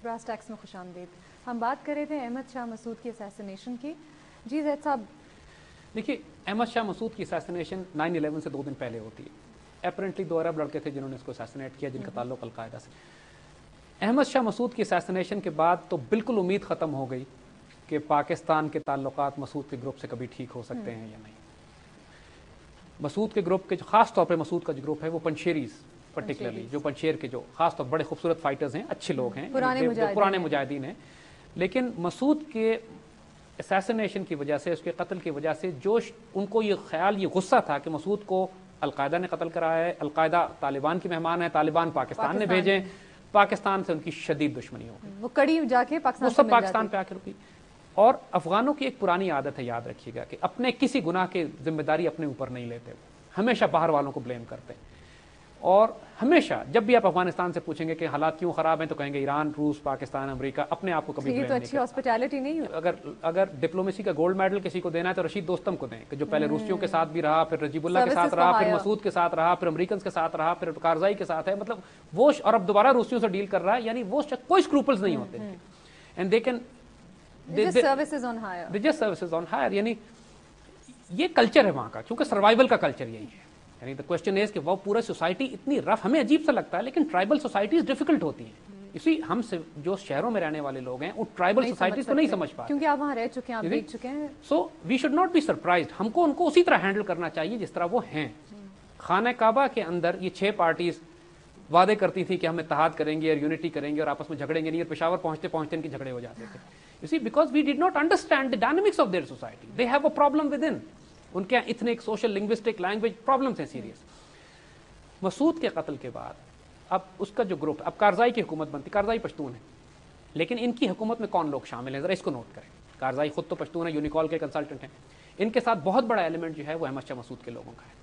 Brass tax میں خوش آمدید. ہم بات کر رہے تھے احمد شاہ مسعود کی اسیسینیشن کی. جی زید صاحب. دیکھیے احمد شاہ مسعود کی اسیسینیشن 9/11 سے 2 دن پہلے ہوتی ہے. اپرنٹلی 2 عرب لڑکے تھے جنہوں نے اس کو اسیسینیٹ کیا، جن کا تعلق القاعدہ سے. احمد شاہ مسعود کی اسیسینیشن کے بعد تو بالکل امید ختم ہو گئی کہ پاکستان کے تعلقات مسعود کے گروپ سے کبھی ٹھیک ہو سکتے ہیں یا نہیں. مسعود کے گروپ کے خاص طور پہ مسعود کا جو گروپ ہے وہ پنشیریز پرٹیکولرلی، جو پنشیر کے جو خاص طور بڑے خوبصورت فائٹرز ہیں، اچھے لوگ ہیں، پرانے مجاہدین ہیں. لیکن مسعود کے اسیسینیشن کی وجہ سے، اس کے قتل کی وجہ سے جو ان کو یہ خیال، یہ غصہ تھا کہ مسعود کو القاعدہ نے قتل کرا ہے، القاعدہ طالبان کی مہمان ہے، طالبان پاکستان نے بھیجے، پاکستان سے ان کی شدید دشمنی ہو گئی. وہ کڑی جا کے پاکستان پہ آ کے رکی. اور افغانوں کی ایک پرانی عادت ہے، یاد رکھیے گا، کہ اپنے کسی گناہ کی ذمہ داری اپنے اوپر نہیں لیتے، ہمیشہ باہر والوں کو بلیم کرتے ہیں. اور ہمیشہ جب بھی آپ افغانستان سے پوچھیں گے کہ حالات کیوں خراب ہیں تو کہیں گے ایران، روس، پاکستان، امریکہ. اپنے آپ کو کبھی بلیم نہیں کرتے. ہاسپٹیلٹی نہیں ہے. اگر ڈپلومیسی کا گولڈ میڈل کسی کو دینا ہے تو رشید دوستم کو دیں، کہ جو پہلے روسیوں کے ساتھ بھی رہا، پھر رجیب اللہ کے ساتھ رہا، پھر مسعود کے ساتھ رہا، پھر امریکنز کے ساتھ رہا، پھر کارزائی کے ساتھ ہے. مطلب وہ، اور اب دوبارہ روسیوں سے ڈیل کر رہا ہے. یعنی وہ کوئی اسکروپلز نہیں ہوتے and they can services on hire. یعنی یہ کلچر ہے وہاں کا، کیونکہ سروائیول کا کلچر یہی ہے. یعنی the question is کہ وہ پورا سوسائٹی اتنی رف، ہمیں عجیب سا لگتا ہے لیکن ٹرائبل سوسائٹیز ڈیفیکلٹ ہوتی ہیں. اسی ہم سے جو شہروں میں رہنے والے لوگ ہیں وہ ٹرائبل سوسائٹیز کو نہیں سمجھ پاتے، کیونکہ آپ وہاں رہ چکے ہیں، آپ دیکھ چکے ہیں. So we should not be surprised. ہم کو ان کو اسی طرح ہینڈل کرنا چاہیے جس طرح وہ ہیں. خانہ کعبہ کے اندر یہ 6 پارٹیز وعدے کرتی تھی کہ ہم اتحاد کریں گے اور یونٹی کریں گے اور آپس میں جھگڑیں گے نہیں، اور پشاور پہنچتے پہنچتے ان کے جھگڑے ہو جاتے تھے. You see, because we did not understand the dynamics of their society. They have a problem within. ان کے ethnic, social, linguistic, language problems ہیں serious. مسعود کے قتل کے بعد اب اس کا جو گروپ، اب کارزائی کی حکومت بنتی. کارزائی پشتون ہے، لیکن ان کی حکومت میں کون لوگ شامل ہیں ذرا اس کو نوٹ کریں. کارزائی خود تو پشتون ہے، یونیکال کے کنسلٹنٹ ہیں. ان کے ساتھ بہت بڑا ایلیمنٹ جو ہے وہ احمد شاہ مسعود کے لوگوں کا ہے.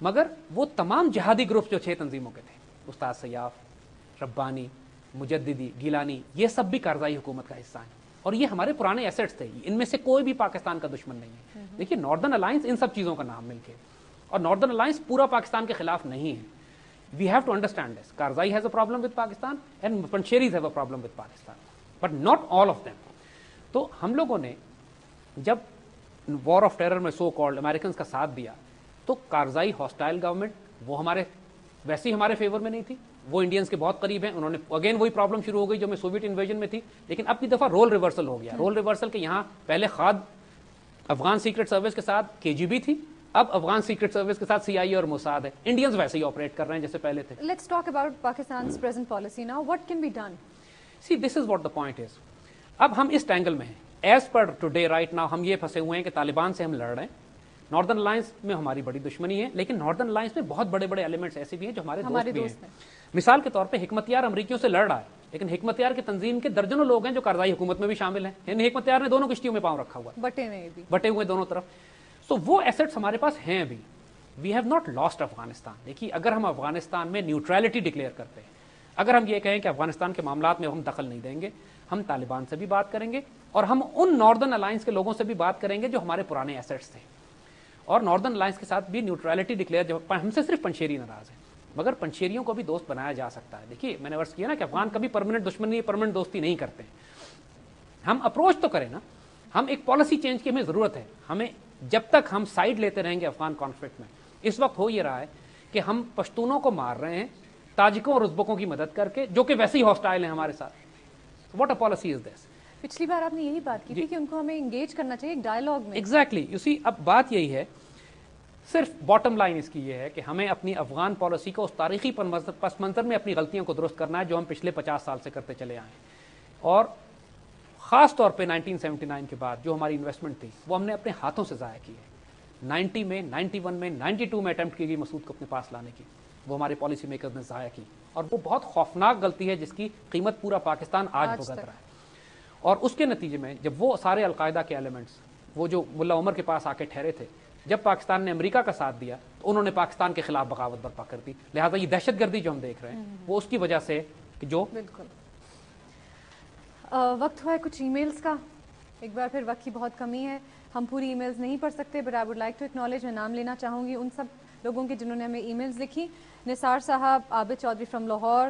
مگر وہ تمام جہادی گروپ جو 6 تنظیموں کے تھے، استاد سیاف، ربانی، مجددی، گیلانی، یہ سب بھی کارزائی حکومت کا حصہ ہیں. اور یہ ہمارے پرانے ایسٹس تھے، ان میں سے کوئی بھی پاکستان کا دشمن نہیں ہے. دیکھیے ناردرن الائنس ان سب چیزوں کا نام مل کے، اور ناردرن الائنس پورا پاکستان کے خلاف نہیں ہے. We have to understand this. Karzai has a problem with Pakistan and Panjshiris have a problem with Pakistan, but not all of them. تو ہم لوگوں نے جب وار آف ٹیرر میں سو کالڈ امریکنز کا ساتھ دیا تو کارزائی ہاسٹائل گورنمنٹ وہ ہمارے ویسے ہی ہمارے فیور میں نہیں تھی. وہ انڈینز کے بہت قریب ہیں. انہوں نے اگین وہی پرابلم شروع ہو گئی جو میں سوویت انویژن میں تھی. لیکن اب کی دفعہ رول ریورسل ہو گیا. رول ریورسل کے یہاں پہلے خاد افغان سیکرٹ سروس کے ساتھ KGB تھی، اب افغان سیکرٹ سروس کے ساتھ CIA اور موساد ہے. انڈینز ویسے ہی آپریٹ کر رہے ہیں جیسے پہلے تھے. Let's talk about Pakistan's present policy now. What can be done? See, this is what the point is. اب ہم اس ٹینگل میں ہیں. As per today right now ہم یہ پھنسے ہوئے ہیں کہ طالبان سے ہم لڑ رہے ہیں. ناردرن الائنس میں ہماری بڑی دشمنی ہے، لیکن ناردرن الائنس میں بہت بڑے بڑے ایلیمنٹس ایسے بھی ہیں جو ہمارے دوست ہیں. مثال کے طور پہ حکمت یار امریکیوں سے لڑ رہا ہے، لیکن حکمت یار کی تنظیم کے درجنوں لوگ ہیں جو کارزائی حکومت میں بھی شامل ہیں. یعنی حکمت یار نے دونوں کشتیوں میں پاؤں رکھا ہوا ہے، بٹے ہوئے دونوں طرف. سو وہ ایسٹس ہمارے پاس ہیں ابھی. We have not lost Afghanistan. دیکھیے اگر ہم افغانستان میں نیوٹرلٹی ڈکلیئر کرتے ہیں، اگر ہم یہ کہیں کہ افغانستان کے معاملات میں ہم دخل نہیں دیں گے، ہم طالبان سے بھی بات کریں گے اور ہم ان ناردرن الائنس کے لوگوں سے بھی بات کریں گے جو ہمارے پرانے ایسٹس تھے. اور ناردرن الائنس کے ساتھ بھی نیوٹرلٹی ڈکلیئر، جب ہم سے صرف پنشیری ناراض ہیں، مگر پنشیریوں کو بھی دوست بنایا جا سکتا ہے. دیکھیے میں نے عرض کیا نا کہ افغان کبھی پرماننٹ دشمنی، پرماننٹ دوستی نہیں کرتے ہیں. ہم اپروچ تو کریں نا. ہم ایک پالیسی چینج کی ہمیں ضرورت ہے. ہمیں جب تک ہم سائڈ لیتے رہیں گے افغان کانفلکٹ میں، اس وقت ہو یہ رہا ہے کہ ہم پشتونوں کو مار رہے ہیں تاجکوں اور ازبکوں کی مدد کر کے، جو کہ ویسے ہی ہاسٹائل ہیں ہمارے ساتھ. واٹ اے پالیسی از دس. پچھلی بار آپ نے یہی بات کی تھی کہ ان کو ہمیں انگیج کرنا چاہیے ایک ڈائلاگ میں. ایگزیکٹلی. یو سی اب بات یہی ہے، صرف باٹم لائن اس کی یہ ہے کہ ہمیں اپنی افغان پالیسی کو اس تاریخی پس منظر میں اپنی غلطیوں کو درست کرنا ہے جو ہم پچھلے 50 سال سے کرتے چلے آئے ہیں. اور خاص طور پہ 1979 کے بعد جو ہماری انویسٹمنٹ تھی وہ ہم نے اپنے ہاتھوں سے ضائع کی ہے. 90 میں، 91 میں، 92 میں اٹیمپٹ کی گئی مسعود کو اپنے پاس لانے کی، وہ ہمارے پالیسی میکرز نے ضائع کی. اور وہ بہت خوفناک غلطی ہے جس کی قیمت پورا پاکستان آج بھگت رہا ہے. اور اس کے نتیجے میں جب وہ سارے القاعدہ کے ایلیمنٹس وہ جو ملا عمر کے پاس آ کے ٹھہرے تھے، جب پاکستان نے امریکہ کا ساتھ دیا تو انہوں نے پاکستان کے خلاف بغاوت برپا کر دی. لہٰذا یہ دہشت گردی جو ہم دیکھ رہے ہیں وہ اس کی وجہ سے کہ جو بالکل. وقت ہوا ہے کچھ ای میلز کا. ایک بار پھر وقت کی بہت کمی ہے، ہم پوری ای میلز نہیں پڑھ سکتے، but I would like to acknowledge. میں نام لینا چاہوں گی ان سب لوگوں کے جنہوں نے ہمیں ای میلز لکھی. Nisar Sahab, Abid Chaudhry from Lahore,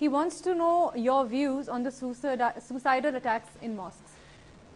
He wants to know your views on the suicidal attacks in mosques.